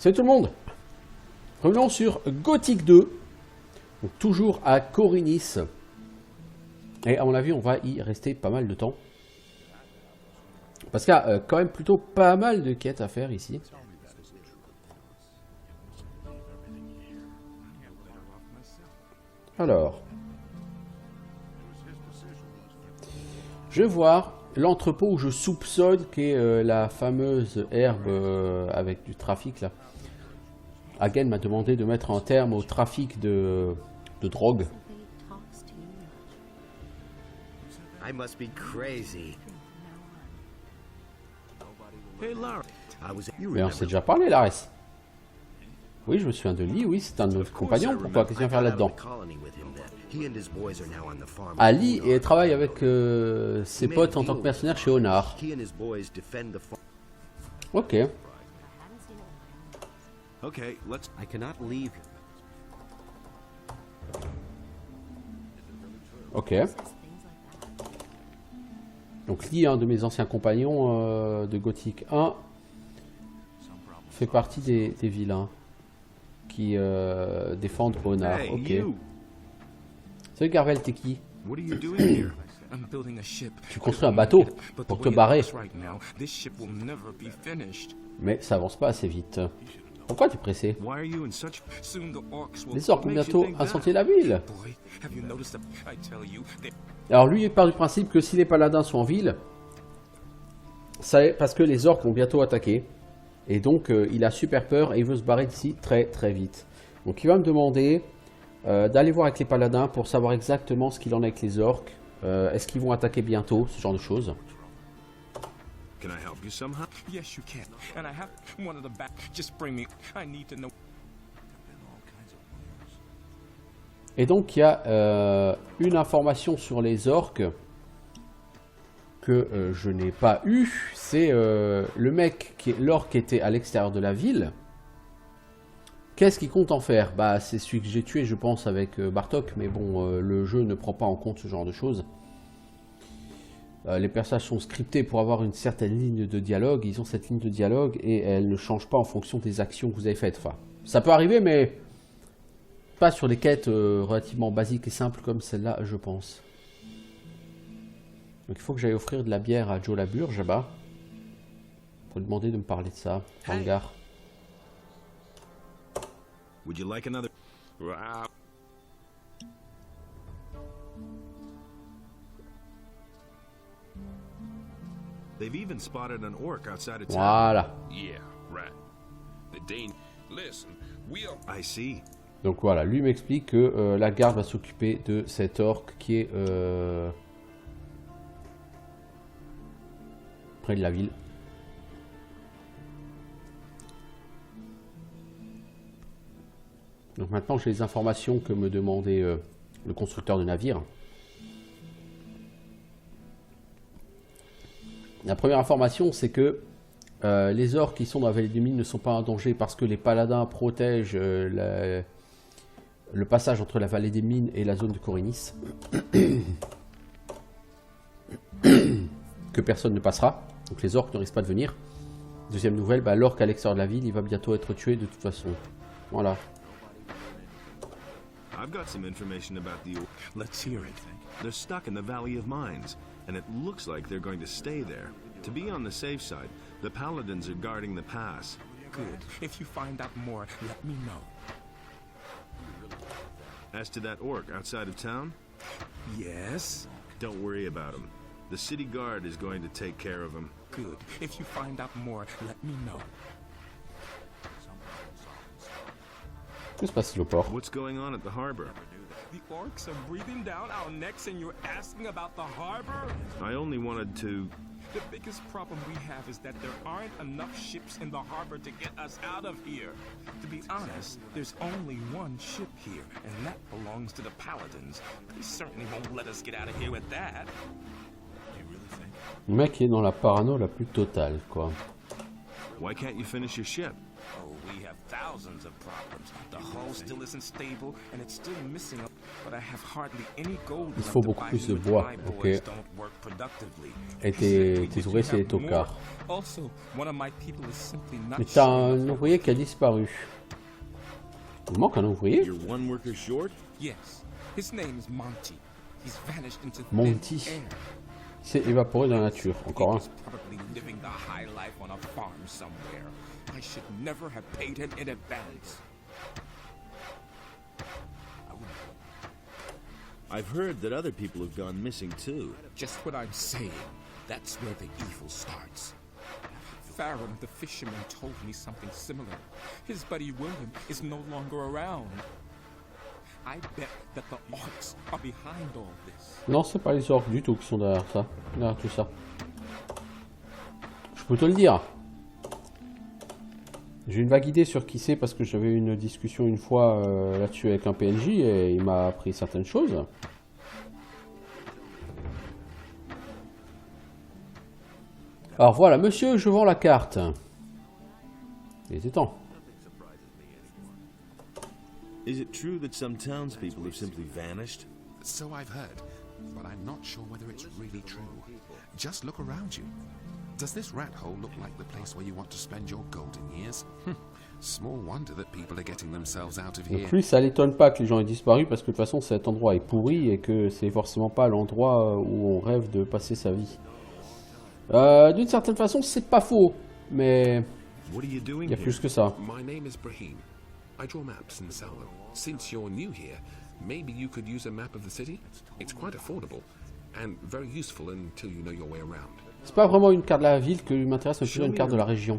Salut tout le monde. Revenons sur Gothic 2. Donc, toujours à Khorinis. Et à mon avis, on va y rester pas mal de temps. Parce qu'il y a quand même plutôt pas mal de quêtes à faire ici. Alors. Je vais voir l'entrepôt où je soupçonne qu'est la fameuse herbe avec du trafic là. Hagen m'a demandé de mettre un terme au trafic de drogue. I must be crazy. Mais on s'est déjà parlé, Lares. Oui, je me souviens de Lee, oui, c'est un de nos compagnons. Pourquoi? Qu'est-ce qu'il vient faire là-dedans? Ali et travaille avec ses potes en tant que mercenaire chez Onar. Ok. I cannot leave. Ok. Donc Lee, un de mes anciens compagnons de Gothic 1, fait partie des vilains qui défendent Onar. Ok. Salut Garvel, t'es qui? Tu construis un bateau pour te barrer. Mais ça avance pas assez vite. Pourquoi tu es pressé? Les orques vont bientôt incendier la ville. Alors lui, il part du principe que si les paladins sont en ville, c'est parce que les orques vont bientôt attaquer. Et donc il a super peur et il veut se barrer d'ici très très vite. Donc il va me demander d'aller voir avec les paladins pour savoir exactement ce qu'il en est avec les orques. Est-ce qu'ils vont attaquer bientôt, ce genre de choses. Can I help you somehow? Yes, you can. And I have one of the back. Just bring me. I need to know. Et donc il y a une information sur les orques que je n'ai pas eu. C'est le mec qui est l'orque qui était à l'extérieur de la ville. Qu'est-ce qu'il compte en faire? Bah c'est celui que j'ai tué, je pense, avec Bartok. Mais bon, le jeu ne prend pas en compte ce genre de choses. Les personnages sont scriptés pour avoir une certaine ligne de dialogue. Ils ont cette ligne de dialogue et elle ne change pas en fonction des actions que vous avez faites. Enfin, ça peut arriver, mais pas sur les quêtes relativement basiques et simples comme celle-là, je pense. Donc il faut que j'aille offrir de la bière à Joe Laburge là-bas. Pour lui demander de me parler de ça. Hangar. Would you like another? They've even spotted an orc outside of town. Voilà. Yeah, right. The Dane. Listen, we'll. I see. Donc voilà, lui m'explique que la garde va s'occuper de cet orc qui est près de la ville. Donc maintenant j'ai les informations que me demandait le constructeur de navire. La première information, c'est que les orques qui sont dans la vallée des mines ne sont pas en danger parce que les paladins protègent le passage entre la vallée des mines et la zone de Khorinis. Que personne ne passera. Donc les orques ne risquent pas de venir. Deuxième nouvelle, bah, l'orque à l'extérieur de la ville, il va bientôt être tué de toute façon. Voilà. I've got some information about the orc. Let's hear it. They're stuck in the Valley of Mines, and it looks like they're going to stay there. To be on the safe side, the paladins are guarding the pass. Good. If you find out more, let me know. As to that orc outside of town? Yes? Don't worry about him. The city guard is going to take care of him. Good. If you find out more, let me know. Que se passe au port? What's going on at the harbor? The orcs are breathing down our necks and you're asking about the harbor? I only wanted to... The biggest problem we have is that there aren't enough ships in the harbor to get us out of here. To be honest, there's only one ship here, and that belongs to the Paladins. They certainly won't let us get out of here with that. Le mec est dans la parano la plus totale, quoi. Why can't you finish your ship? Oh, we have thousands of problems. The hull still isn't stable, and it's still missing. But I have hardly any gold. Il faut beaucoup plus de bois. Ok. Et tes ouvriers, c'est les tocards. Mais t'as un ouvrier qui a disparu. Il manque un ouvrier. You're one worker short? Yes. His name is Monty. He's vanished into Monty. thin air. Il s'est évaporé dans la nature. Encore un. He's probably living the high life on a farm somewhere. I should never have paid him in advance. I've heard that other people have gone missing too. Just what I'm saying. That's where the evil starts. Farron, the fisherman, told me something similar. His buddy William is no longer around. I bet that the orcs are behind all this. Non, c'est pas les orques du tout qui sont derrière ça. Derrière tout ça. Je peux te le dire. J'ai une vague idée sur qui c'est parce que j'avais eu une discussion une fois là-dessus avec un PNJ et il m'a appris certaines choses. Alors voilà, monsieur, je vends la carte. Il était temps. Is it true that some townspeople have simply vanished? So I've heard, but I'm not sure whether it's really true. Just look around you. Does this rat hole look like the place where you want to spend your golden years? Small wonder that people are getting themselves out of here. Donc lui, ça l'étonne pas que les gens aient disparu parce que de toute façon cet endroit est pourri et que c'est forcément pas l'endroit où on rêve de passer sa vie. D'une certaine façon, c'est pas faux, mais What are you doing il y a here? plus que ça. My name is Brahim. I draw maps and sell them. Since you're new here, maybe you could use a map of the city? It's quite affordable and very useful until you know your way around. C'est pas vraiment une carte de la ville que m'intéresse, mais plutôt une carte de la région.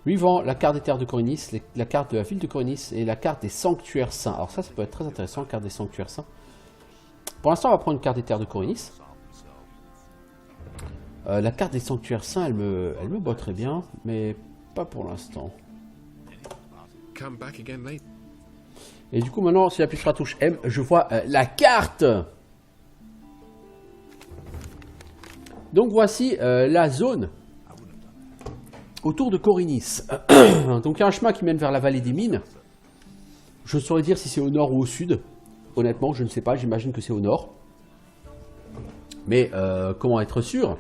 Lui vend la carte des terres de Corinis, la carte de la ville de Corinis et la carte des sanctuaires saints. Alors ça peut être très intéressant, la carte des sanctuaires saints. Pour l'instant, on va prendre une carte des terres de Corinis. La carte des sanctuaires saints, elle me botterait bien, mais pas pour l'instant. Come back again later. Et du coup, maintenant, si j'appuie sur la touche M, je vois la carte. Donc voici la zone autour de Corinis. Donc il y a un chemin qui mène vers la vallée des mines. Je ne saurais dire si c'est au nord ou au sud. Honnêtement, je ne sais pas, j'imagine que c'est au nord. Mais comment être sûr?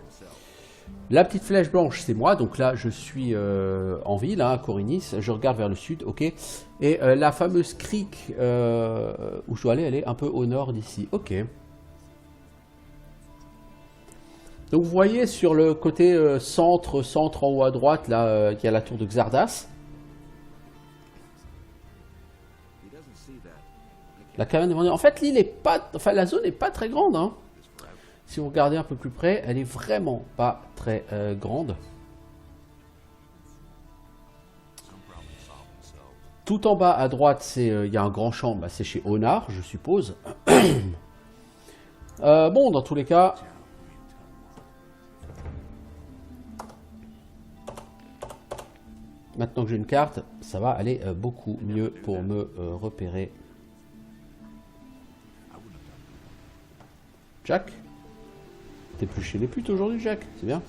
La petite flèche blanche, c'est moi. Donc là, je suis en ville, hein, à Corinis. Je regarde vers le sud, ok. Et la fameuse crique où je dois aller, elle est un peu au nord d'ici. Ok. Donc vous voyez sur le côté centre en haut à droite, là, il y a la tour de Xardas. La caverne de... En fait, l'île est pas... Enfin, la zone n'est pas très grande, hein. Si vous regardez un peu plus près, elle est vraiment pas très grande. Tout en bas à droite, il y a un grand champ, bah, c'est chez Onar, je suppose. Bon, dans tous les cas... Maintenant que j'ai une carte, ça va aller beaucoup mieux pour me repérer. Jack? T'es plus chez les putes aujourd'hui, Jack? C'est bien.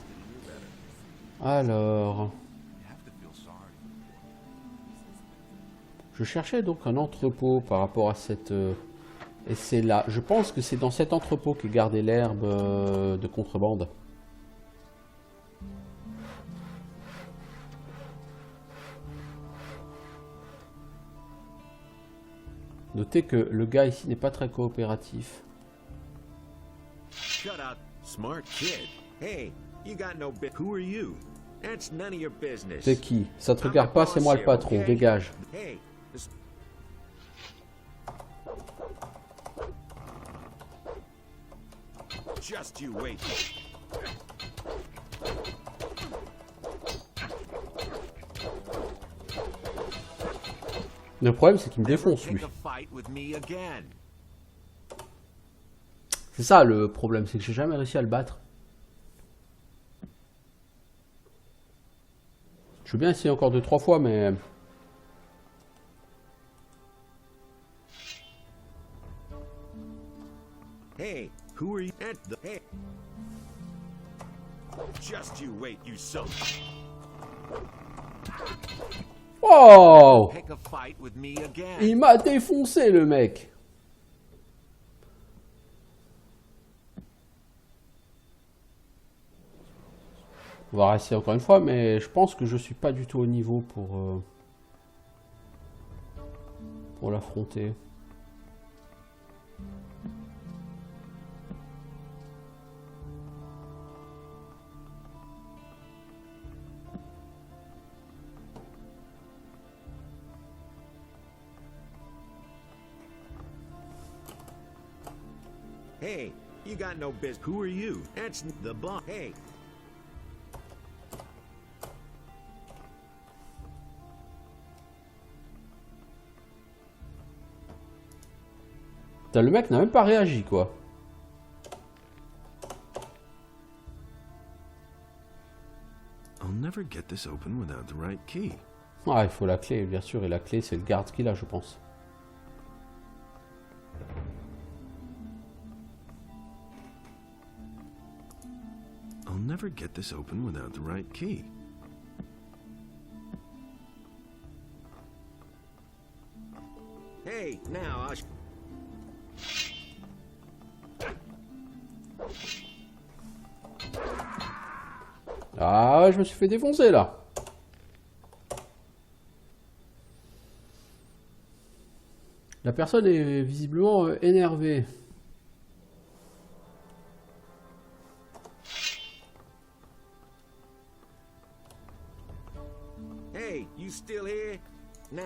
Alors... Je cherchais donc un entrepôt par rapport à cette... Et c'est là. Je pense que c'est dans cet entrepôt qu'est gardée l'herbe de contrebande. Notez que le gars ici n'est pas très coopératif. Shut up, smart kid. Hey, you got no bit. Who are you? That's none of your business. C'est qui? Ça te regarde pas, c'est moi le patron, dégage. Hey. Just you wait. Le problème, c'est qu'il me défonce, lui. Pick a fight with me again. C'est ça le problème, c'est que j'ai jamais réussi à le battre. Je veux bien essayer encore 2-3 fois, mais... Hey, who are you at the... Hey. Just you wait, you son. Oh! Pick a fight with me again. Il m'a défoncé, le mec. On va rester encore une fois, mais je pense que je suis pas du tout au niveau pour l'affronter. Hey, you got no business. Who are you? That's The boss. Hey, Putain, le mec n'a même pas réagi, quoi. I'll never get this open without the right key. Ah, il faut la clé, bien sûr, et la clé, c'est le garde qu'il a, je pense. I'll never get this open without the right key. hey, now I'll. Ah, ouais, je me suis fait défoncer, là. La personne est visiblement énervée. Hey, you still here? Now.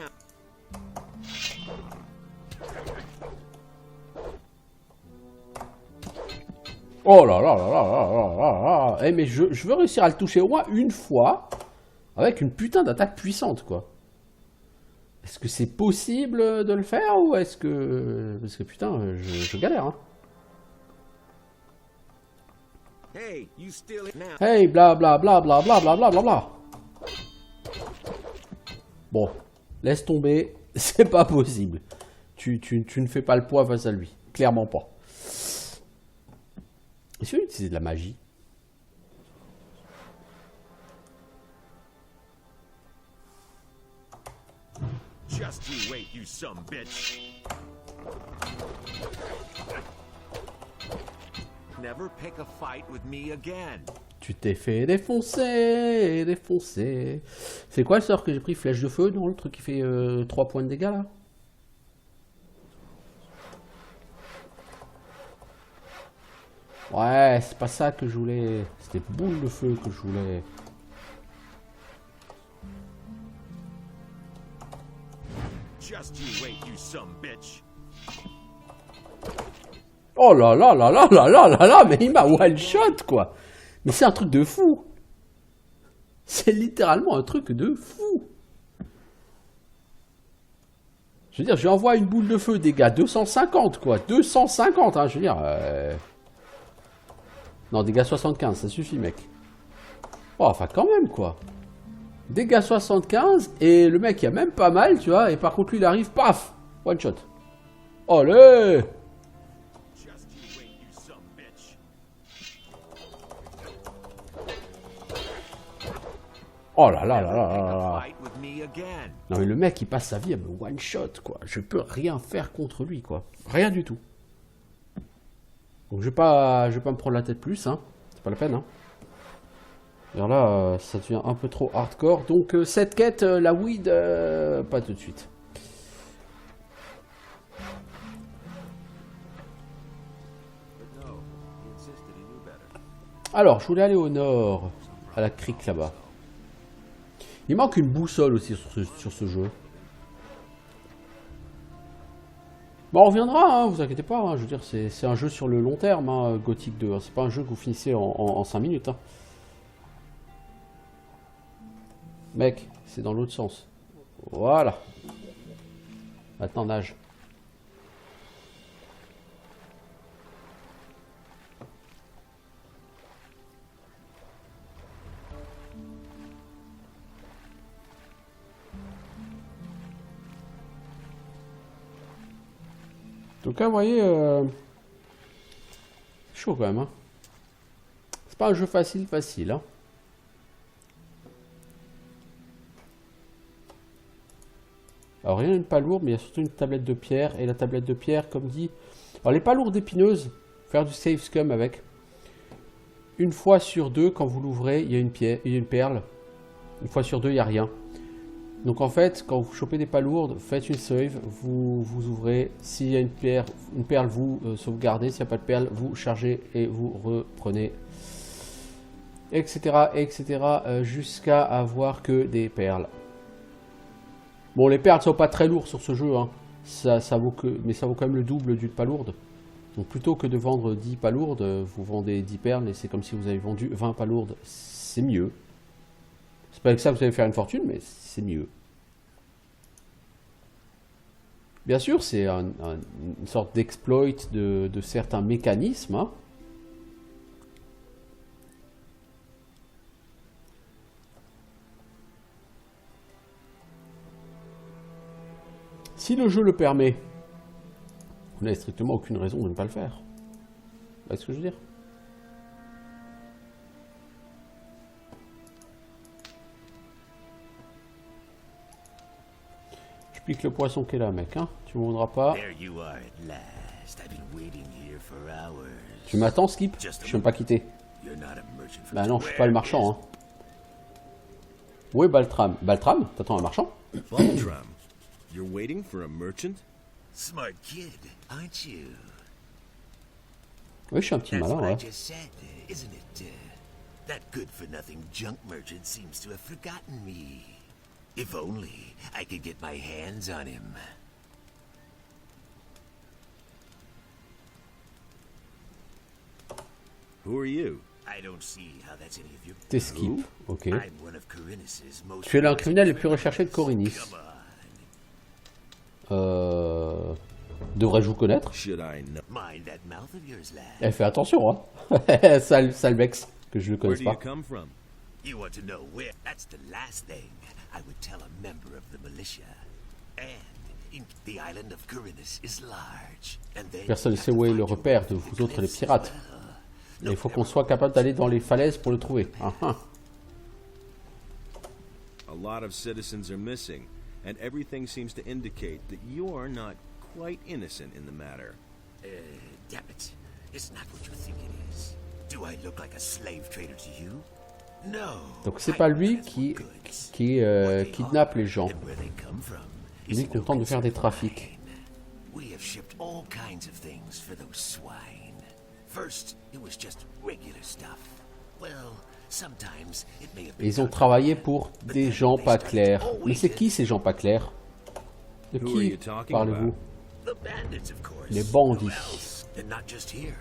Oh là là là là là là là là. Eh, mais je veux réussir à le toucher au moins une fois avec une putain d'attaque puissante, quoi. Est-ce que c'est possible de le faire ou est-ce que... Parce que putain, je galère, hein. Hey, you still here? Now. Hey, bla bla bla bla bla bla bla bla bla. Bon, laisse tomber, c'est pas possible. Tu ne fais pas le poids face à lui, clairement pas. Est-ce qu'il utilise de la magie? Just you wait, you some bitch. Never pick a fight with me again. Tu t'es fait défoncer, défoncer. C'est quoi le sort que j'ai pris? Flèche de feu, non? Le truc qui fait 3 points de dégâts, là? Ouais, c'est pas ça que je voulais. C'était boule de feu que je voulais. Just you wait, you some bitch. Oh là là là là là là là là, mais il m'a one shot, quoi. Mais c'est un truc de fou. C'est littéralement un truc de fou. Je veux dire, je lui envoie une boule de feu, dégâts 250, quoi. 250, hein, je veux dire. Non, dégâts 75, ça suffit, mec. Oh, enfin, quand même, quoi. Dégâts 75, et le mec, il a même pas mal, tu vois. Et par contre, lui, il arrive, paf, one shot. Allez! Just you wait, you some bitch. Oh là là là là là là là. Fight with me again. Non mais le mec il passe sa vie à me one shot, quoi. Je peux rien faire contre lui, quoi. Rien du tout. Donc je vais pas me prendre la tête plus, hein. C'est pas la peine, hein. Alors là, ça devient un peu trop hardcore. Donc cette quête, la weed, pas tout de suite. Alors, je voulais aller au nord, à la crique là-bas. Il manque une boussole aussi sur ce jeu. Bon, on reviendra, hein, vous inquiétez pas. Hein, je veux dire, c'est un jeu sur le long terme, hein, Gothic 2. C'est pas un jeu que vous finissez en 5 minutes. Hein. Mec, c'est dans l'autre sens. Voilà. Maintenant, nage. En tout cas, vous voyez, chaud quand même. Hein. C'est pas un jeu facile. Hein. Alors rien une palourde, mais il y a surtout une tablette de pierre. Et la tablette de pierre, comme dit... Alors les palourdes épineuses, faire du save scum avec. Une fois sur deux, quand vous l'ouvrez, il y a une pierre, il y a une perle. Une fois sur deux, il n'y a rien. Donc en fait, quand vous chopez des palourdes, faites une save, vous ouvrez. S'il y a une perle, vous sauvegardez. S'il n'y a pas de perle, vous chargez et vous reprenez. Etc. etc. Jusqu'à avoir que des perles. Bon, les perles ne sont pas très lourdes sur ce jeu. Hein. Mais ça vaut quand même le double d'une palourde. Donc plutôt que de vendre 10 palourdes, vous vendez 10 perles et c'est comme si vous avez vendu 20 palourdes. C'est mieux. C'est pas avec ça que vous allez faire une fortune, mais c'est mieux. Bien sûr, c'est une sorte d'exploit de certains mécanismes. Hein. Si le jeu le permet, vous n'avez strictement aucune raison de ne pas le faire. Vous voyez ce que je veux dire? Je pique le poisson qui est là, mec. Hein. Tu ne voudras pas. Tu m'attends, Skip? Je ne suis même pas quitté. Bah non, je suis pas le marchand. Hein. Où est Baltram? Baltram? T'attends un marchand? Baltram, you're waiting for a merchant? Smart kid, aren't you? Oui, je suis un petit That's malin, what I ouais. just said, isn't it? That good-for-nothing junk merchant seems to have forgotten me. If only I could get my hands on him. Who are you? I don't see how that's any of your... T'es Skip, ok. I'm one of Corinnes's most... Tu es l'un criminel le plus recherché de Corinis. Devrais-je vous connaître? Should I know? Mind that mouth of yours, lad. Elle fait attention, hein. ça le vexe que je le Where connaisse do you pas. come from? You want to know where? That's the last thing I would tell a member of the militia. And the island of Corinnes is large. And they Personne ne sait où est le repère de vous autres les pirates. Et il faut qu'on soit capable d'aller dans les falaises pour le trouver. Ah, ah. A lot of citizens are missing, and everything seems to indicate that you're not quite innocent in the matter. Damn it. It's not what you think it is. Do I look like a slave trader to you? No. Donc c'est pas lui qui kidnappe les gens. And where they come from Lui is qui tente de faire des trafics. mine. We have shipped all kinds of things for those swine. First, it was just regular stuff. Well, sometimes it may have Et ils ont travaillé pour des gens pas clairs. Mais c'est qui ces gens pas clairs? De Who are you qui talking parlez-vous? the bandits, of course. Les bandits. Who else? And not just here.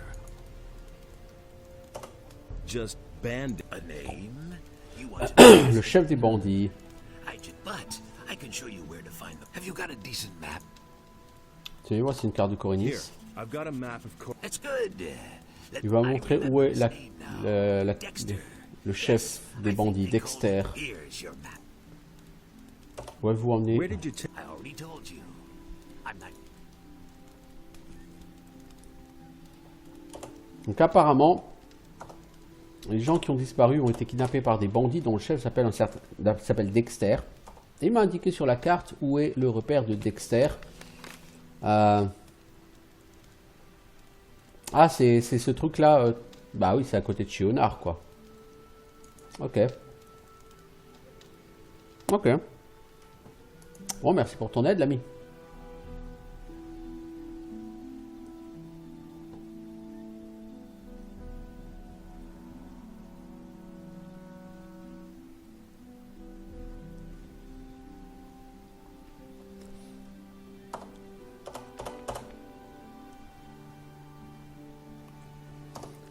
Just bandit. A name? You want to know? Le chef des bandits. But I can show you where to find them. Have you got a decent map? Tu vois, c'est une carte de Here, Corinis. I've got a map of course. That's good. Il va montrer où est le chef des bandits, Dexter. Here's your map. Où avez-vous emmené? Where did you take? I already told you. I'm not... Donc apparemment, les gens qui ont disparu ont été kidnappés par des bandits dont le chef s'appelle Dexter. Et il m'a indiqué sur la carte où est le repère de Dexter. Ah, c'est ce truc-là. Bah oui, c'est à côté de Chionard, quoi. Ok. Ok. Bon, merci pour ton aide, l'ami.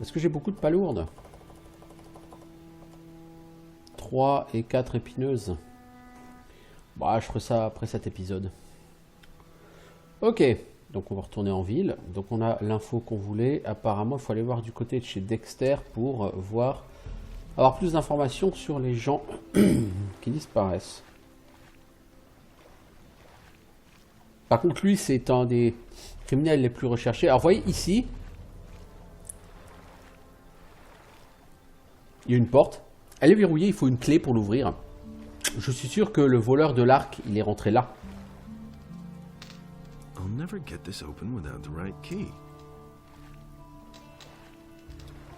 Est-ce que j'ai beaucoup de palourdes? 3 et 4 épineuses. Bah, je ferai ça après cet épisode. Ok, donc on va retourner en ville. Donc on a l'info qu'on voulait. Apparemment, il faut aller voir du côté de chez Dexter pour avoir plus d'informations sur les gens qui disparaissent. Par contre, lui, c'est un des criminels les plus recherchés. Alors, vous voyez ici, il y a une porte. Elle est verrouillée, il faut une clé pour l'ouvrir. Je suis sûr que le voleur de l'arc, il est rentré là. never get this open without the right key.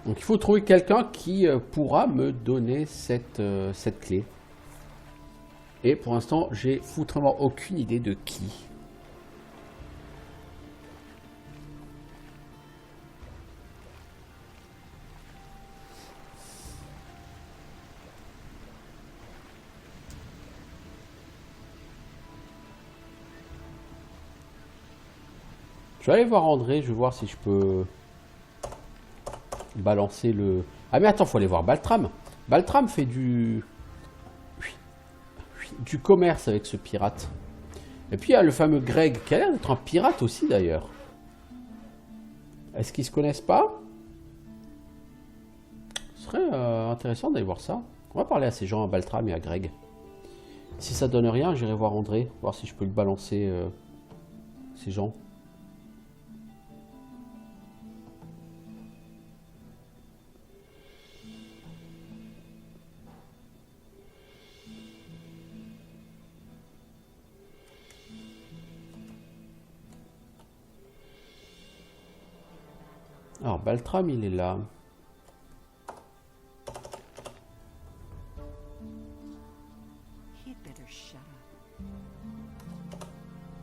Donc il faut trouver quelqu'un qui pourra me donner cette clé. Et pour l'instant, j'ai foutrement aucune idée de qui. Je vais aller voir André, je vais voir si je peux balancer le... Ah mais attends, faut aller voir Baltram. Baltram fait du commerce avec ce pirate. Et puis il y a le fameux Greg, qui a l'air d'être un pirate aussi d'ailleurs. Est-ce qu'ils se connaissent pas? Ce serait intéressant d'aller voir ça. On va parler à ces gens, à Baltram et à Greg. Si ça donne rien, j'irai voir André, voir si je peux lui balancer ces gens. Alors, Baltram, il est là.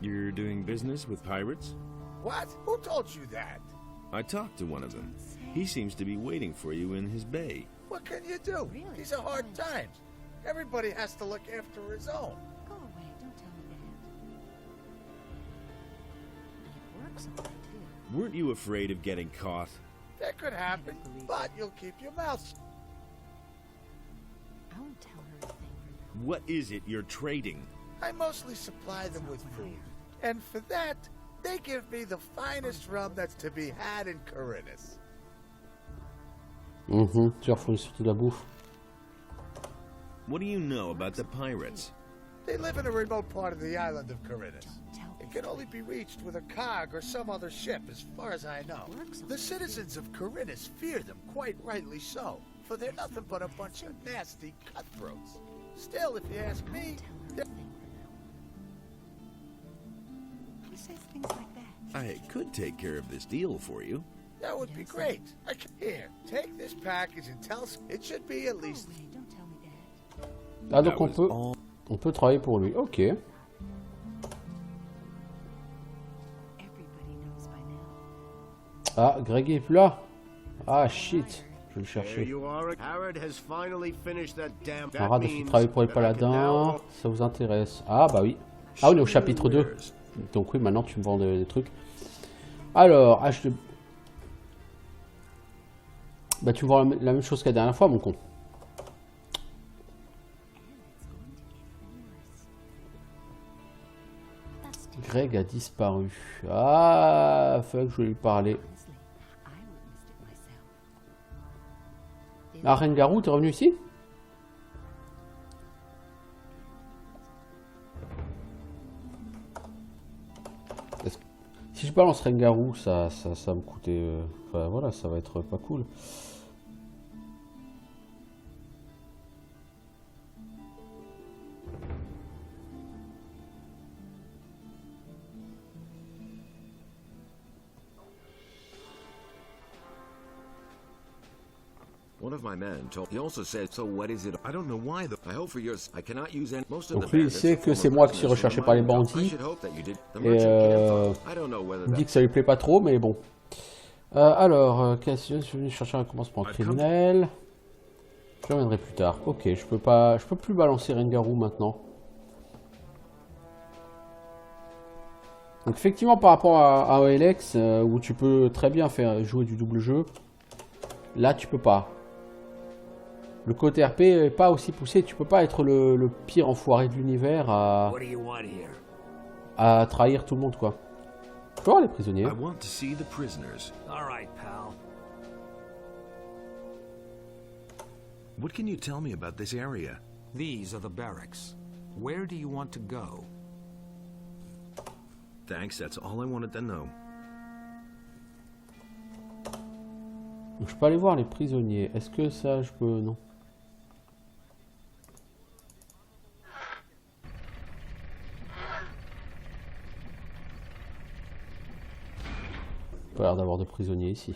You're doing business with pirates? What? Who told you that? I talked to one of them. He seems to be waiting for you in his bay. What can you do? These are hard times. Everybody has to look after his own. Go away, don't tell me that. And it works all right, too. Weren't you afraid of getting caught? That could happen, but you'll keep your mouth shut. I won't tell her a thing. What is it you're trading? I mostly supply them with food. And for that, they give me the finest rum that's to be had in Corinthus. Tu leur fournis surtout de la bouffe. What do you know about the pirates? They live in a remote part of the island of Corinthus. It can only be reached with a cog or some other ship, as far as I know. The citizens of Corinthus fear them, quite rightly so, for they're nothing but a bunch of nasty cutthroats. Still, if you ask me, they're... Who says things like that? I could take care of this deal for you. That would be great. Here, take this package and tell... It should be at least... Go away, don't tell me that. Ah, donc on peut travailler pour lui. Ok. Everybody knows by now. Ah, Greg est plus là. Ah, shit. Je vais le chercher. Camarade qui travaille pour les paladins. Ça vous intéresse? Ah, bah oui. Ah, on est au chapitre 2. Donc oui, maintenant tu me vends des trucs. Alors, H2... Bah tu me vends la même chose que la dernière fois, mon con. Greg a disparu. Ah, faut que je vais lui parler. Ah, Rengarou, t'es revenu ici? Si je balance Rengarou, ça va me coûter... Enfin voilà, ça va être pas cool. One of my men told. He also said, "So what is it? I don't know why. I hope for yours. I cannot use any. Most of the Donc lui, il sait que c'est moi qui suis recherché par les bandits. Et il dit que ça lui plaît pas trop, mais bon. Alors, qu'est-ce que je suis venu chercher un commencement criminel. Je reviendrai plus tard. Ok, je peux plus balancer Rengarou maintenant. Donc effectivement, par rapport à OLX, où tu peux très bien faire jouer du double jeu, là tu peux pas. Le côté RP est pas aussi poussé, tu peux pas être le pire enfoiré de l'univers à trahir tout le monde, quoi. Je peux voir les prisonniers. I want to see the prisoners. All right, pal. What can you tell me about this area? These are the barracks. Where do you want to go? Thanks, that's all I wanted to know. Donc, je peux aller voir les prisonniers. Est-ce que ça, je peux... Non. Pas l'air d'avoir de prisonniers ici.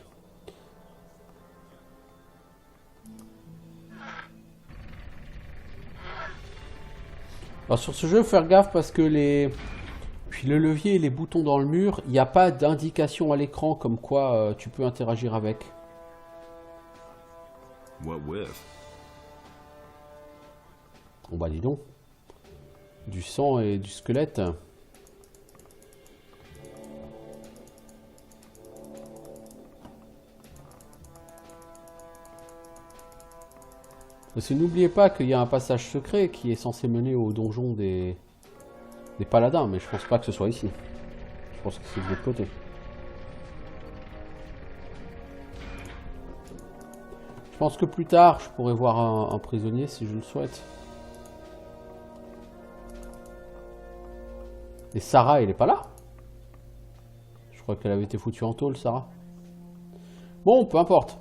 Alors sur ce jeu, faut faire gaffe parce que puis le levier et les boutons dans le mur, il n'y a pas d'indication à l'écran comme quoi tu peux interagir avec. What with? Bon bah dis donc. Du sang et du squelette. Parce que n'oubliez pas qu'il y a un passage secret qui est censé mener au donjon des paladins, mais je pense pas que ce soit ici. Je pense que c'est de l'autre côté. Je pense que plus tard, je pourrais voir un prisonnier si je le souhaite. Et Sarah, elle est pas là? Je crois qu'elle avait été foutue en tôle, Sarah. Bon, peu importe.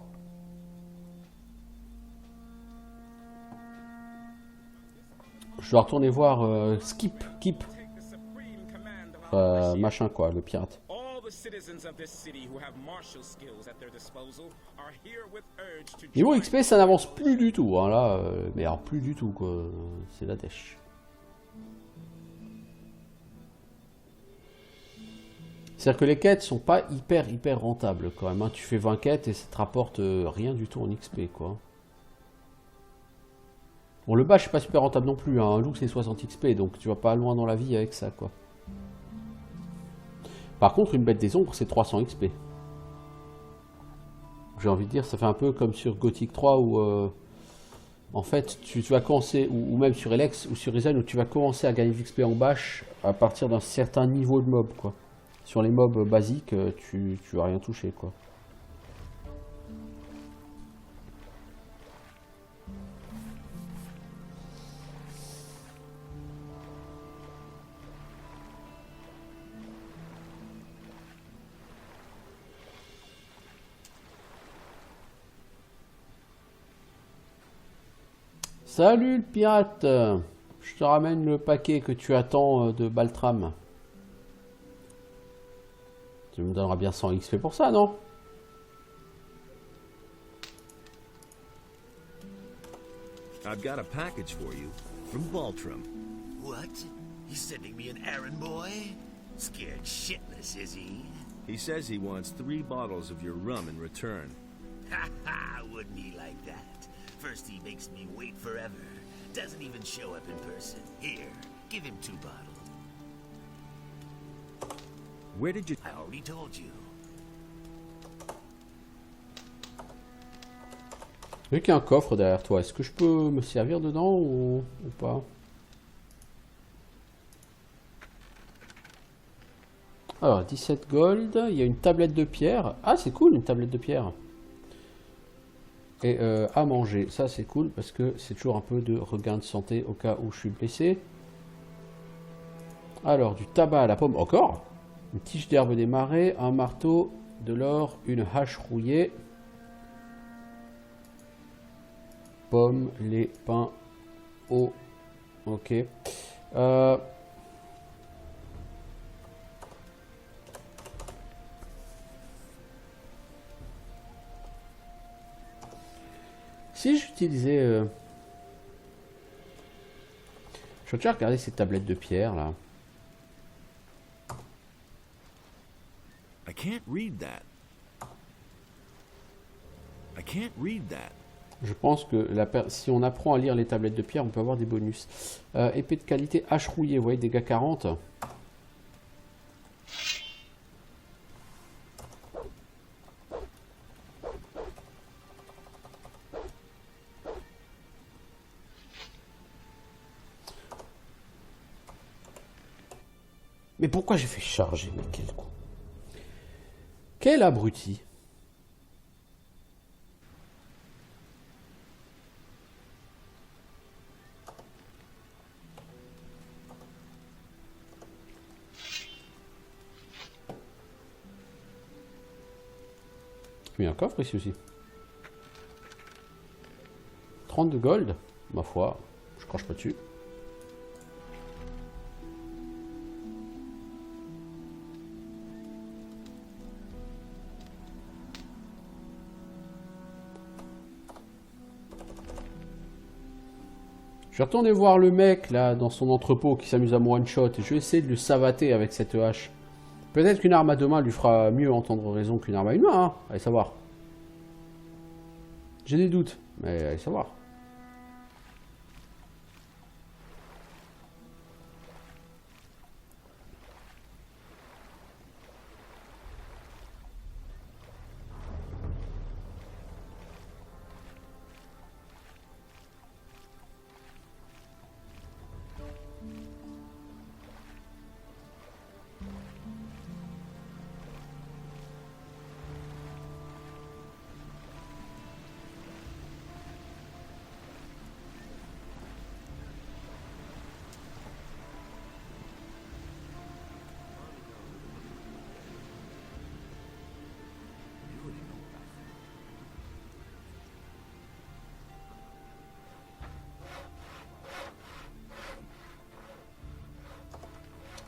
Je dois retourner voir Kip. Machin quoi, le pirate. Niveau XP, ça n'avance plus du tout, hein, là. Mais alors, plus du tout, quoi. C'est la dèche. C'est-à-dire que les quêtes sont pas hyper rentables, quand même. Hein. Tu fais 20 quêtes et ça te rapporte rien du tout en XP, quoi. Bon, le bash, c'est pas super rentable non plus. Hein. Un look, c'est 60 XP, donc tu vas pas loin dans la vie avec ça, quoi. Par contre, une bête des ombres, c'est 300 XP. J'ai envie de dire, ça fait un peu comme sur Gothic 3 où, en fait, tu vas commencer, ou même sur Elex ou sur Risen, où tu vas commencer à gagner de l'XP en bash à partir d'un certain niveau de mob, quoi. Sur les mobs basiques, tu vas rien toucher, quoi. Salut le pirate, je te ramène le paquet que tu attends de Baltram. Tu me donneras bien 100 XP pour ça, non? I've got a package for you from Baltram. What? He's sending me an errand boy? Scared shitless, is he? He says he wants 3 bottles of your rum in return. Ha ha, wouldn't he like that? First he makes me wait forever. Doesn't even show up in person. Here, give him 2 bottles. Where did you... I already told you. Vu qu'il y a un coffre derrière toi, est-ce que je peux me servir dedans ou pas? Alors, 17 gold, il y a une tablette de pierre. Ah, c'est cool, une tablette de pierre. Et à manger, ça c'est cool parce que c'est toujours un peu de regain de santé au cas où je suis blessé. Alors, du tabac à la pomme, encore. Une tige d'herbe des marais, un marteau, de l'or, une hache rouillée. Pommes, lait, pain, eau. Ok. Si j'utilisais... Je vais déjà regarder ces tablettes de pierre là. I can't read that. I can't read that. Je pense que si on apprend à lire les tablettes de pierre, on peut avoir des bonus. Épée de qualité hache rouillée, vous voyez, dégâts 40. Mais pourquoi j'ai fait charger? Mais quel con. Quel abruti. Il y a un coffre ici aussi. 30 de gold. Ma foi, je crache pas dessus. Je vais retourner voir le mec là dans son entrepôt qui s'amuse à me one-shot et je vais essayer de le savater avec cette hache. Peut-être qu'une arme à deux mains lui fera mieux entendre raison qu'une arme à une main, hein. Allez savoir. J'ai des doutes, mais allez savoir.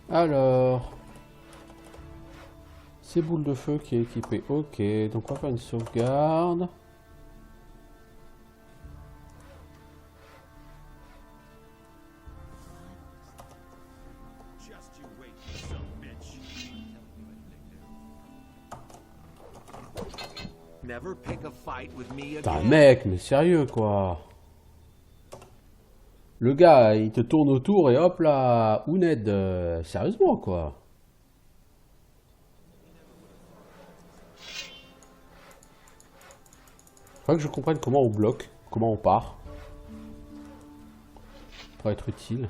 Alors, c'est boule de feu qui est équipée. Ok, donc on va faire une sauvegarde. Never pick a fight with me Putain, again. mec, mais sérieux quoi. Le gars, il te tourne autour et hop là, Ouned, sérieusement quoi. Faudrait que je comprenne comment on bloque, comment on part. Pour être utile.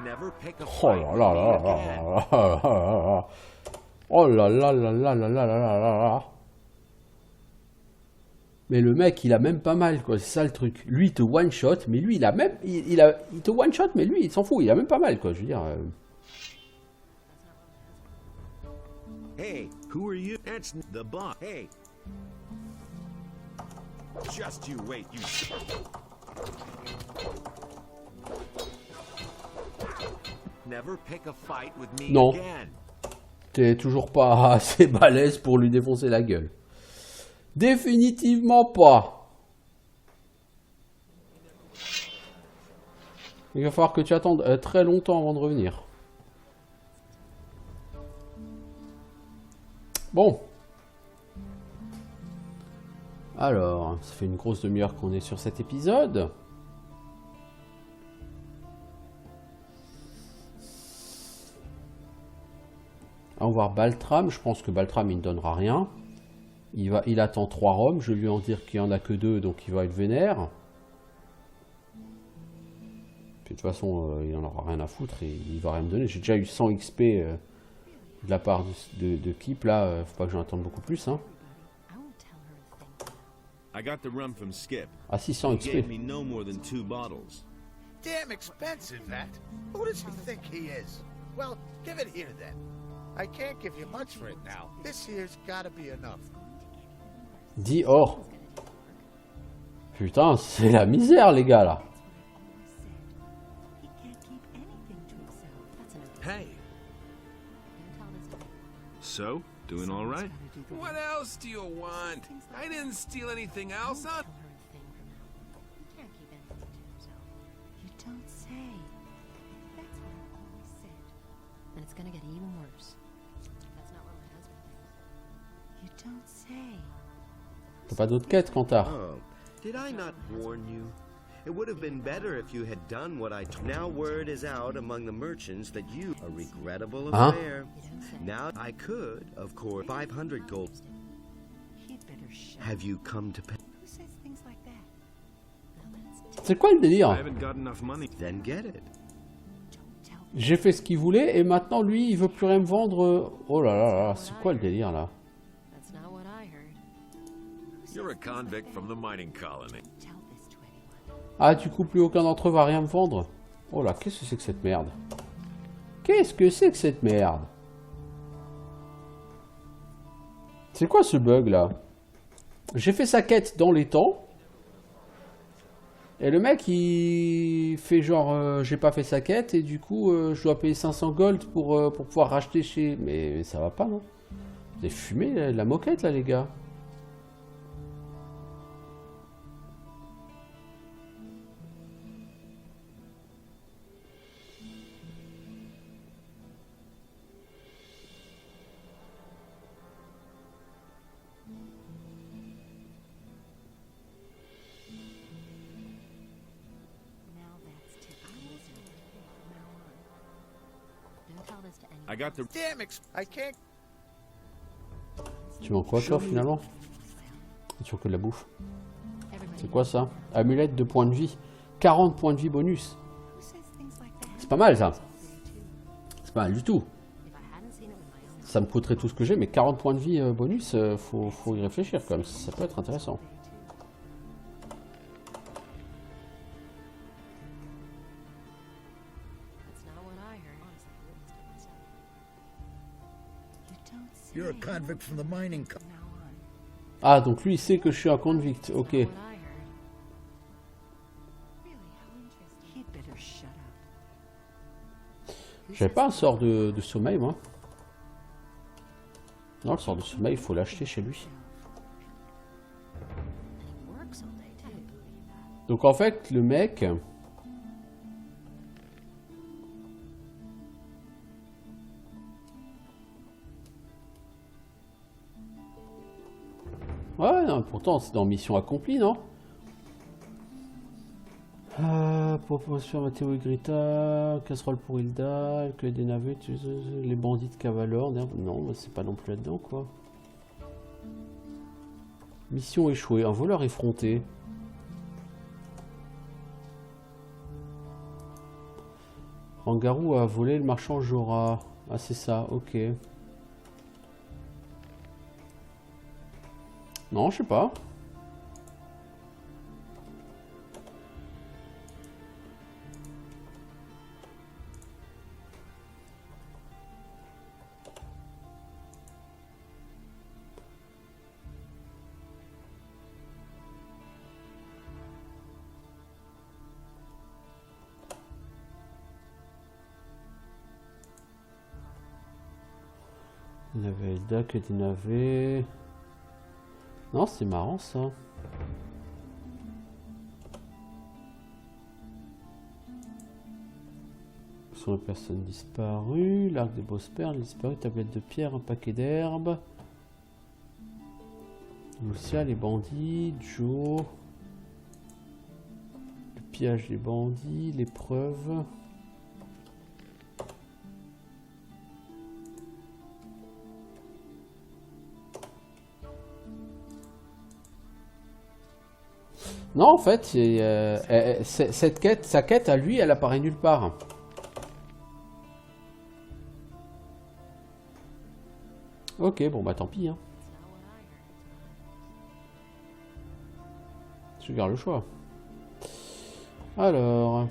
Never pick a Oh fight là with là me là again. là là là. Oh là là là là là là là là là. Mais le mec, il a même pas mal, quoi. C'est ça le truc. Lui, il te one shot, mais lui, il a même, il te one shot, mais lui, il s'en fout. Il a même pas mal, quoi. Je veux dire. Hey, who are you? That's the boss. Hey. Just you wait, you. Never pick a fight with me Non. again. T'es toujours pas assez balèze pour lui défoncer la gueule. Définitivement pas. Il va falloir que tu attendes très longtemps avant de revenir. Bon. Alors, ça fait une grosse demi-heure qu'on est sur cet épisode. On va voir Baltram. Je pense que Baltram, il ne donnera rien. Il attend 3 roms. Je vais lui en dire qu'il n'y en a que 2, donc il va être vénère. Puis de toute façon, il n'en aura rien à foutre et il va rien me donner. J'ai déjà eu 100 XP de la part de Kip. Là, faut pas que j'en attende beaucoup plus. Hein. I got the rum from Skip. Ah, 600 He XP. gave me no more than 2 bottles. Damn expensive, that. Who does he think he is? Well, give it here then. I can't give you much for it now. This here's gotta be enough. 10 or. Putain, c'est la misère, les gars, là. He can't keep anything to himself. That's an Hey, So, doing all right? What else do you want? I didn't steal anything else, huh? He can't keep anything to himself. You don't say. That's what I always said. And it's gonna get even worse. That's not what my husband thinks. You don't say. T'as pas d'autres quêtes, Cantar? Oh, did I not warn you? It would have been better if you had done what I told. Now word is out among the merchants that you a regrettable Huh? affair. Now I could, of course, 500 gold. He'd better shut. Have you come to pay? Who says things like that? Now that's C'est quoi le I délire? haven't got enough money. Then get it. don't tell. J'ai fait ce qu'il voulait et maintenant, lui, il veut plus rien me vendre. Oh là là là, c'est quoi le délire, là? That's not what I heard. you're a convict from the mining colony. Tell this to anyone. Ah, du coup, plus aucun d'entre eux va rien me vendre? Oh là, qu'est-ce que c'est que cette merde? Qu'est-ce que c'est que cette merde? C'est quoi ce bug là? J'ai fait sa quête dans les temps. Et le mec, il fait genre, j'ai pas fait sa quête, et du coup, je dois payer 500 gold pour pouvoir racheter chez... Mais ça va pas, non? Vous avez fumé la moquette, là, les gars. I got the... Damn, I can't. Tu vends quoi, toi, finalement? Tu vends que de la bouffe. C'est quoi, ça? Amulette de points de vie. 40 points de vie bonus. C'est pas mal, ça. C'est pas mal du tout. Ça me coûterait tout ce que j'ai, mais 40 points de vie bonus, faut y réfléchir, quand même. Ça peut être intéressant. You're a convict from the mining company. Ah, donc lui, il sait que je suis un convict. Ok. J'avais pas un sort de sommeil, moi. Non, le sort de sommeil, il faut l'acheter chez lui. Donc en fait, le mec... Ouais, non, pourtant c'est dans mission accomplie, non? Proposition Matteo et Grita, casserole pour Hilda, que des navets, les bandits de Cavalor. Non, c'est pas non plus là-dedans, quoi. Mission échouée, un voleur effronté. Rangarou a volé le marchand Jorah. Ah, c'est ça, ok. Non, je sais pas. Il y avait Hilda que des navets. Non, c'est marrant ça. Sont les personnes disparues. L'arc des Bosperles disparu. Tablette de pierre, un paquet d'herbes. Lucia, les bandits. Joe. Le pillage des bandits. L'épreuve. Non, en fait, cette quête, sa quête à lui, elle apparaît nulle part. Ok, bon bah tant pis. Hein. Je garde le choix. Alors.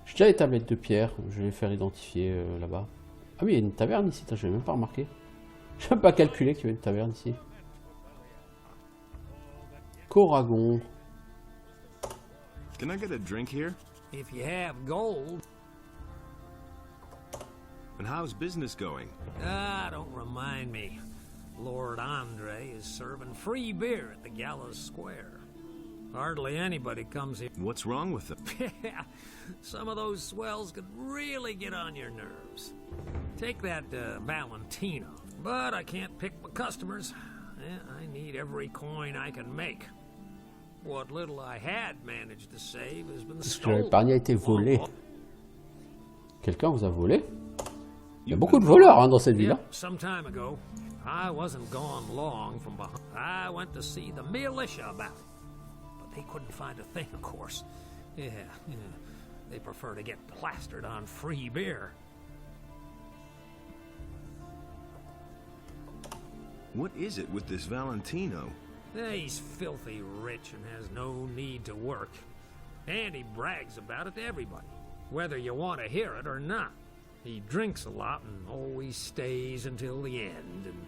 J'ai déjà les tablettes de pierre, je vais les faire identifier là-bas. Ah oui, il y a une taverne ici, je n'avais même pas remarqué. Je n'ai même pas calculé qu'il y avait une taverne ici. Coragon. Can I get a drink here? If you have gold. And how's business going? Ah, don't remind me. Lord Andre is serving free beer at the Gallows Square. Hardly anybody comes here. What's wrong with them? Some of those swells could really get on your nerves. Take that Valentino. But I can't pick my customers. I need every coin I can make. What little I had managed to save has been stolen. L'épargne a été volée. Quelqu'un vous a volé? Il y a beaucoup de voleurs hein, dans cette ville. Some time ago, I wasn't gone long from behind. I went to see the militia about it. But they couldn't find a thing, of course. Yeah. They prefer to get plastered on free beer. What is it with this Valentino? He's filthy rich and has no need to work. And he brags about it to everybody, whether you want to hear it or not. He drinks a lot and always stays until the end. And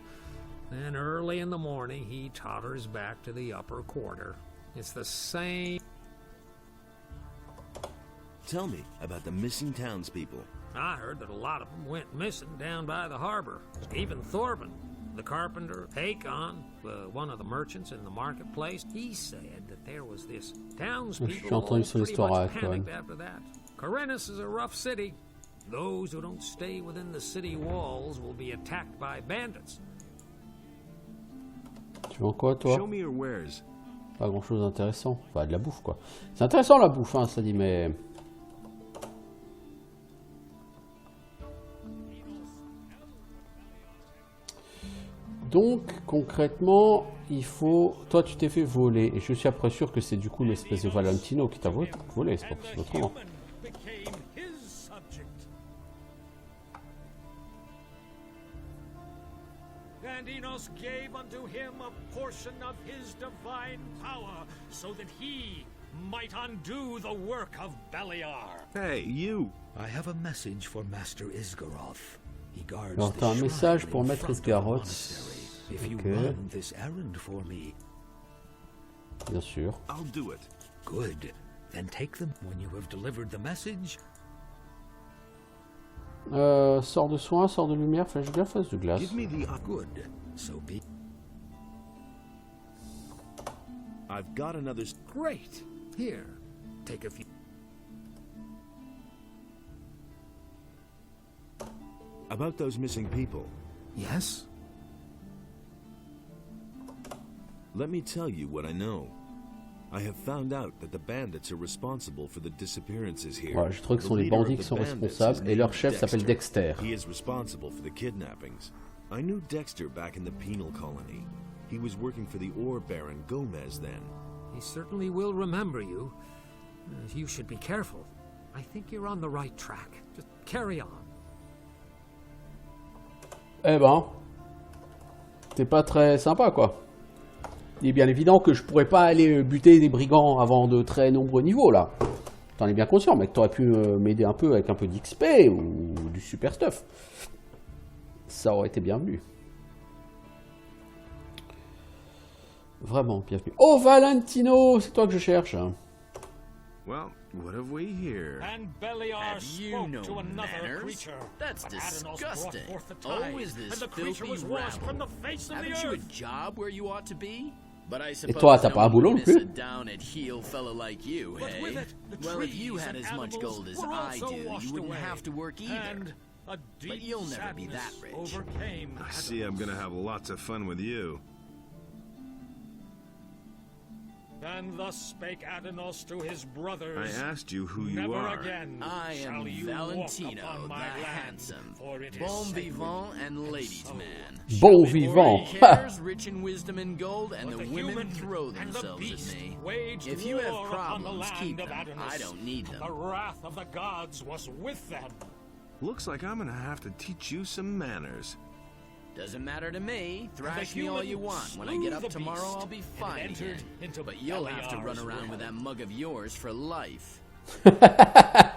Then early in the morning, he totters back to the upper quarter. It's the same... Tell me about the missing townspeople. I heard that a lot of them went missing down by the harbor. Even Thorben, the carpenter, Hakon, one of the merchants in the marketplace, he said that there was this townspeople all pretty much panicked after that. Khorinis is a rough city. Those who don't stay within the city walls will be attacked by bandits. Tu vends quoi, toi? Show me your wares. Pas grand chose d'intéressant. Enfin, de la bouffe, quoi. C'est intéressant la bouffe, hein, ça dit, mais. Donc, concrètement, il faut... Toi, tu t'es fait voler. Et je suis après sûr que c'est du coup l'espèce de Valentino qui t'a volé. C'est pas possible autrement. And Enos gave unto him a portion of his divine power, so that he might undo the work of Beliar. Hey, you! I have a message for Master Isgaroth. He guards Alors, t'as un message pour Maître Isgaroth. If you Ok. run this errand for me, Bien sûr. I'll do it. good. Then take them when you have delivered the message. Sort de soin, sort de lumière, flèche de glace, face de glace. Give me the... Good. So be. I've got another... Great. Here, take a few... About those missing people. Yes? Let me tell you what I know. I have found out that the bandits are responsible for the disappearances here. Voilà, je trouve que ce sont The les leader bandits of qui the sont bandits responsables is et leur named chef s'appelle Dexter. He is responsible for the kidnappings. I knew Dexter back in the penal colony. He was working for the ore baron Gomez then. He certainly will remember you. You should be careful. I think you're on the right track. Just carry on. Eh ben, t'es pas très sympa, quoi. Il est bien évident que je pourrais pas aller buter des brigands avant de très nombreux niveaux, là. T'en es bien conscient, mec. T'aurais pu m'aider un peu avec un peu d'XP ou du super stuff. Ça aurait été bienvenu. Vraiment bienvenu. Oh, Valentino, c'est toi que je cherche. Well, what have we here? And Beliar Have you spoke no to another manners? creature. That's but Adanos brought disgusting. forth the tide, Oh, is this and the creature filthy was washed from the rabble? face of Haven't the you a earth. job where you ought to be? But I Et suppose toi, t'as no pas un one boulot would non miss plus? a down-at-heel fella like you, But hey? with it, the Well, if you trees had and as much animals gold as were I also do, washed you wouldn't away, have to work either. And a deep you'll never be that sadness rich. overcame I see I'm gonna have lots of fun with you. And thus spake Adanos to his I brothers. asked you who you Never are. again I am shall you Valentino, walk upon the my land, handsome, for it is bon sacred. vivant and ladies' man. Bon Or vivant. he cares, rich in wisdom and gold, and But the the women human throw and the themselves beast at me. waged If you have war upon the problems, land keep of them. Adanos. I don't need them. The wrath of the gods was with them. Looks like I'm gonna have to teach you some manners. Doesn't matter to me. Thrash me all you want. When I get up tomorrow, I'll be fine again. But you'll have to run around with that mug of yours for life. Pas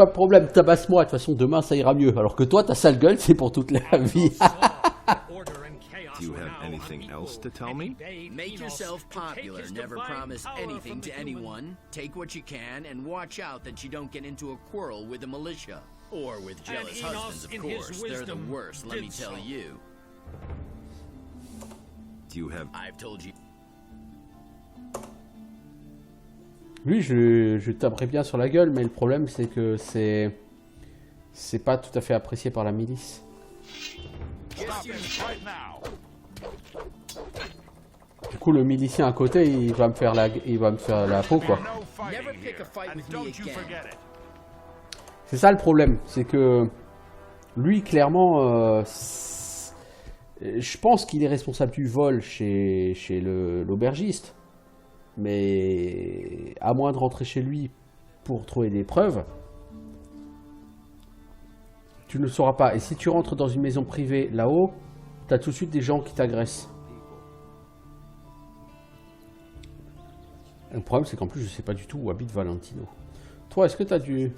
de problème, tabasse-moi. De toute façon, demain, ça ira mieux. Alors que toi, ta sale gueule, c'est pour toute la vie. Do you have anything else to tell me? Make yourself popular. Never promise anything to anyone. Take what you can, and watch out that you don't get into a quarrel with the militia. Or with jealous Enos, husbands, of in his course. They're the wisdom, worst, let me did tell so. you. Do you have... I've told you. Lui, je taperais bien sur la gueule, mais le problème, c'est que c'est pas tout à fait apprécié par la milice. Du coup, le milicien à côté, il va me faire la peau, quoi. Never pick a fight with me again. C'est ça le problème, c'est que lui, clairement, je pense qu'il est responsable du vol chez l'aubergiste. Mais à moins de rentrer chez lui pour trouver des preuves, tu ne le sauras pas. Et si tu rentres dans une maison privée là-haut, tu as tout de suite des gens qui t'agressent. Le problème, c'est qu'en plus, je sais pas du tout où habite Valentino. Toi, est-ce que tu as du...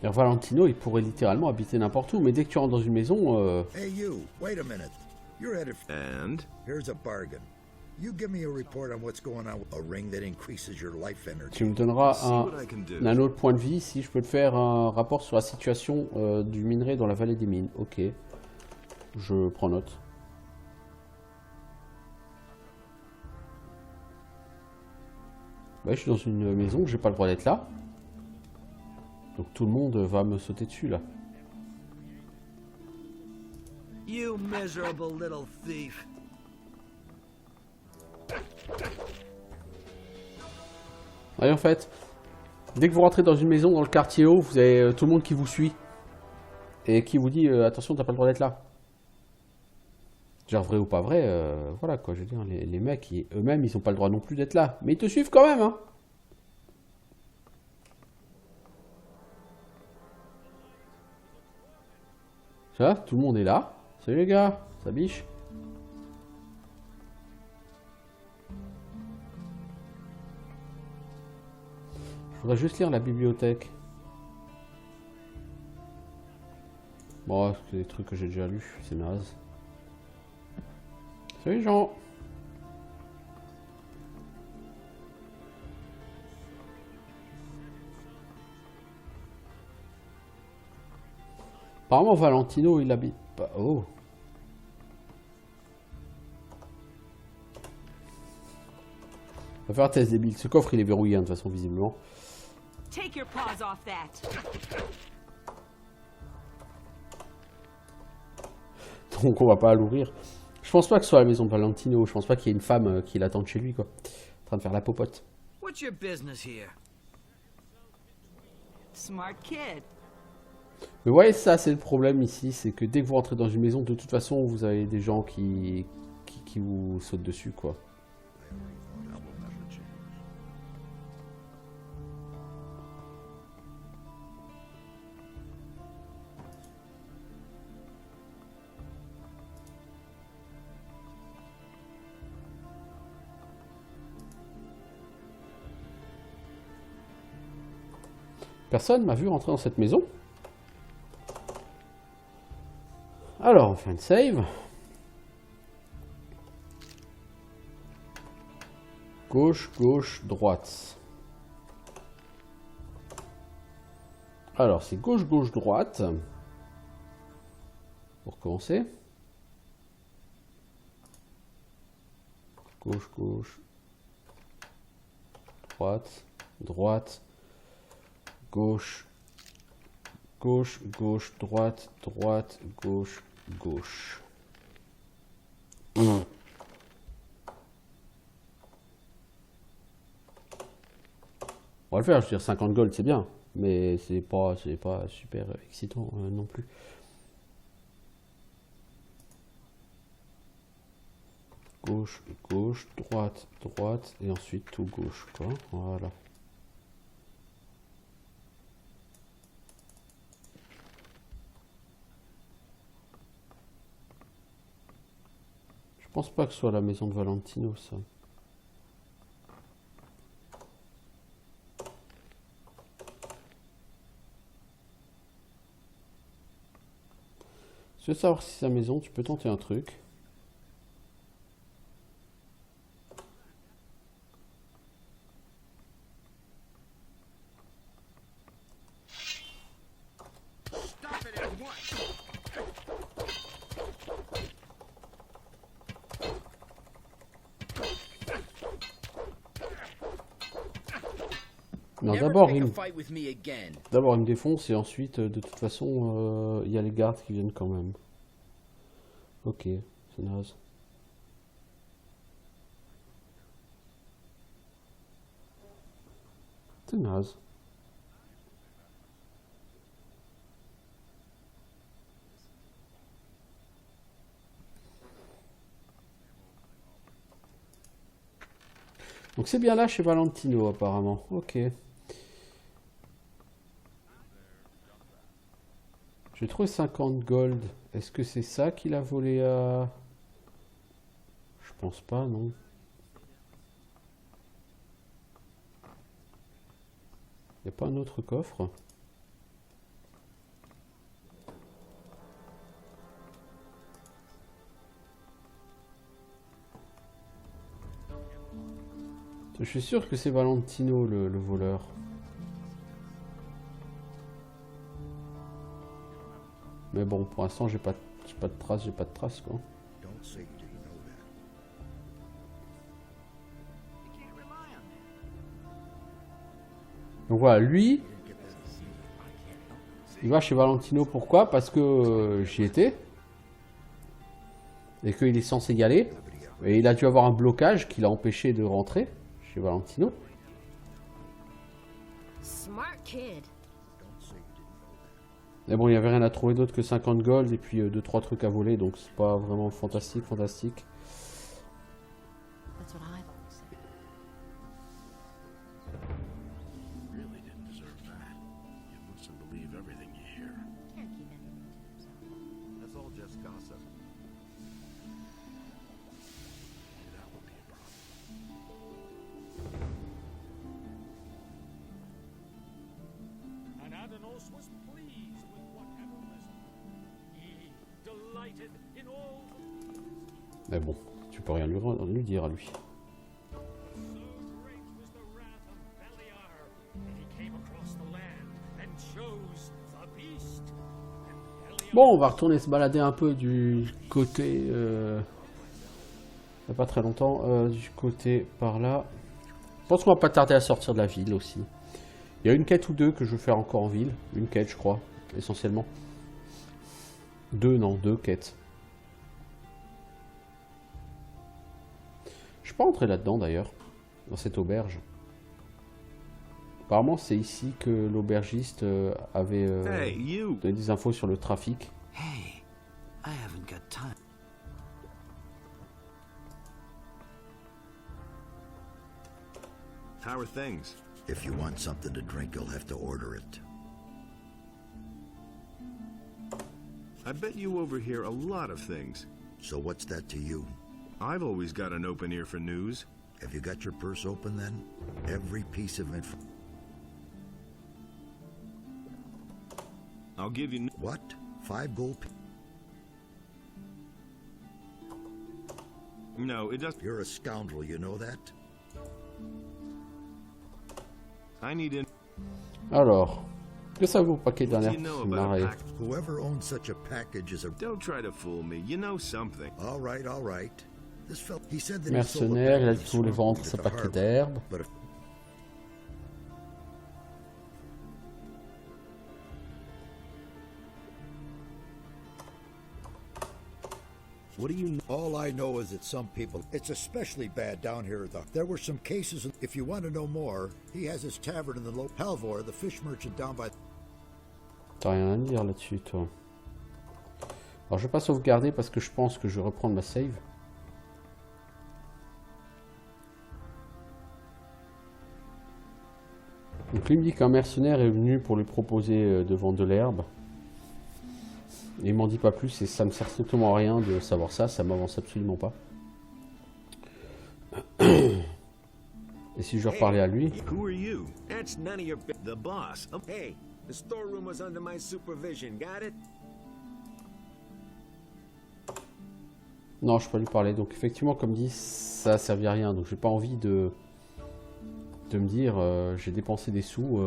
Car Valentino, il pourrait littéralement habiter n'importe où, mais dès que tu rentres dans une maison... Hey you, wait a minute. You're headed And? Here's a bargain. You give me a report on what's going on with a ring that increases your life energy. Tu me donneras un autre point de vie si je peux te faire un rapport sur la situation du minerai dans la vallée des mines. Ok. Je prends note. Ouais, je suis dans une maison, j'ai pas le droit d'être là. Donc tout le monde va me sauter dessus là. You miserable little thief. Ouais, en fait, dès que vous rentrez dans une maison dans le quartier haut, vous avez tout le monde qui vous suit. Et qui vous dit attention, t'as pas le droit d'être là. Genre vrai ou pas vrai, voilà quoi, je veux dire, les mecs eux-mêmes ils ont pas le droit non plus d'être là. Mais ils te suivent quand même, hein. Ça, tout le monde est là. Salut les gars, ça biche. Je voudrais juste lire la bibliothèque. Bon, c'est des trucs que j'ai déjà lus, c'est naze. Salut Jean. Apparemment Valentino il habite pas. Oh. On va faire un test débile. Ce coffre il est verrouillé hein, de toute façon visiblement. Take your paws off that. Donc on va pas l'ouvrir. Je pense pas que ce soit la maison de Valentino. Je pense pas qu'il y ait une femme qui l'attende chez lui quoi. En train de faire la popote. What's your business here? Smart kid. Mais ouais, ça c'est le problème ici, c'est que dès que vous rentrez dans une maison, de toute façon, vous avez des gens qui vous sautent dessus, quoi. Personne m'a vu rentrer dans cette maison. Alors, on fait une save. Gauche, gauche, droite. Alors, c'est gauche, gauche, droite. Pour commencer. Gauche, gauche. Droite, droite. Gauche. Gauche, gauche, droite, droite, gauche, gauche. On va le faire, je veux dire 50 gold c'est bien, mais c'est pas super excitant non plus. Gauche, gauche, droite, droite, et ensuite tout gauche, quoi. Voilà. Je pense pas que ce soit la maison de Valentino, ça. Si tu veux savoir si c'est sa maison, tu peux tenter un truc. Non, d'abord il me défonce et ensuite de toute façon il y a les gardes qui viennent quand même. Ok, c'est naze. C'est naze. Donc c'est bien là chez Valentino apparemment. Ok. J'ai trouvé 50 gold. Est-ce que c'est ça qu'il a volé à... Je pense pas, non. Il n'y a pas un autre coffre? Je suis sûr que c'est Valentino le voleur. Mais bon, pour l'instant, j'ai pas de traces, quoi. Donc voilà, lui, il va chez Valentino. Pourquoi? Parce que j'y étais. Et qu'il est censé y aller. Et il a dû avoir un blocage qui l'a empêché de rentrer chez Valentino. Smart kid. Mais bon, il n'y avait rien à trouver d'autre que 50 gold et puis 2-3 trucs à voler. Donc c'est pas vraiment fantastique. That's what I thought. Really didn't deserve that. You mustn't believe everything you hear. Can't keep anything to himself. That's all just gossip. That won't be a problem. And Adanos was pleased with whatever was. He delighted in all the. Mais bon, tu peux rien lui dire à lui. So great was the wrath of Beliar that he came across the land and chose the beast. And Beliar. Bon, on va retourner se balader un peu du côté... il n'y a pas très longtemps. Du côté par là. Je pense qu'on va pas tarder à sortir de la ville aussi. Il y a une quête ou deux que je veux faire encore en ville. Une quête, je crois, essentiellement. Deux quêtes. Je suis pas entré là-dedans d'ailleurs, dans cette auberge. Apparemment, c'est ici que l'aubergiste avait donné des infos sur le trafic. Hey, I haven't got time. How are things? If you want something to drink, you'll have to order it. I bet you overhear a lot of things. So what's that to you? I've always got an open ear for news. Have you got your purse open then? Every piece of info. I'll give you... What? 5 gold? No, it doesn't... You're a scoundrel, you know that? I need in... Alors, que ça vaut paquet What do dernière you know petite about a marée. pack? Whoever owns such a package is a... Don't try to fool me. You know something. All right, all right. This fella, he said that he sold a Mercenaire, il a dit package qu'il voulait of vendre smoke sa at the paquet harbor. d'herbe. But if... What do you know? All I know is that some people, it's especially bad down here. There were some cases, if you want to know more, he has his tavern in the low Halvor, the fish merchant down by... T'as rien à dire là-dessus, toi. Alors, je vais pas sauvegarder parce que je pense que je vais reprendre ma save. Donc, lui me dit qu'un mercenaire est venu pour lui proposer de vendre de l'herbe. Il m'en dit pas plus et ça me sert strictement à rien de savoir ça, ça m'avance absolument pas. Et si je reparlais à lui... Who are you? That's none of your the boss. Hey, the storeroom was under my supervision. Got it? Non, je peux lui parler. Donc effectivement, comme dit, ça a servi à rien. Donc j'ai pas envie de me dire j'ai dépensé des sous.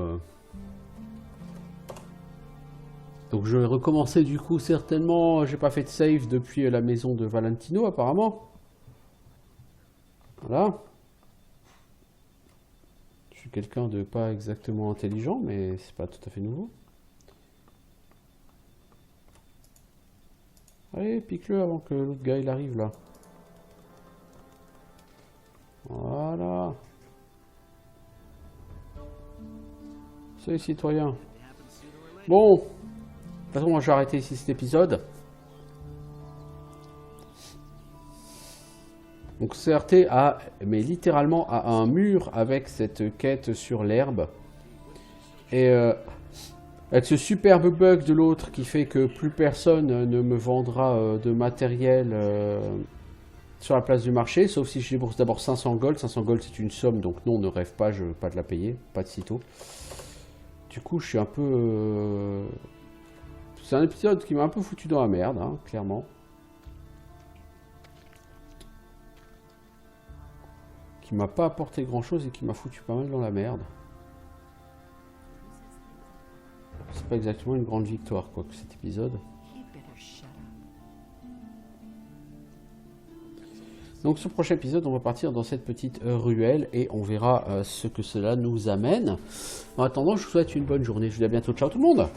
Donc je vais recommencer du coup certainement. J'ai pas fait de save depuis la maison de Valentino apparemment. Voilà. Je suis quelqu'un de pas exactement intelligent, mais c'est pas tout à fait nouveau. Allez, pique-le avant que l'autre gars il arrive là. Voilà. C'est citoyen. Bon. De toute façon, moi je vais arrêter ici cet épisode. Donc CRT a, mais littéralement, à un mur avec cette quête sur l'herbe. Et avec ce superbe bug de l'autre qui fait que plus personne ne me vendra de matériel sur la place du marché, sauf si je débourse d'abord 500 gold. 500 gold c'est une somme, donc non, ne rêve pas, je ne veux pas de la payer, pas de sitôt. Du coup, je suis un peu... C'est un épisode qui m'a un peu foutu dans la merde, hein, clairement. qui m'a pas apporté grand chose et qui m'a foutu pas mal dans la merde. C'est pas exactement une grande victoire, quoi, que cet épisode. Donc ce prochain épisode, on va partir dans cette petite ruelle et on verra ce que cela nous amène. En attendant, je vous souhaite une bonne journée. Je vous dis à bientôt. Ciao tout le monde!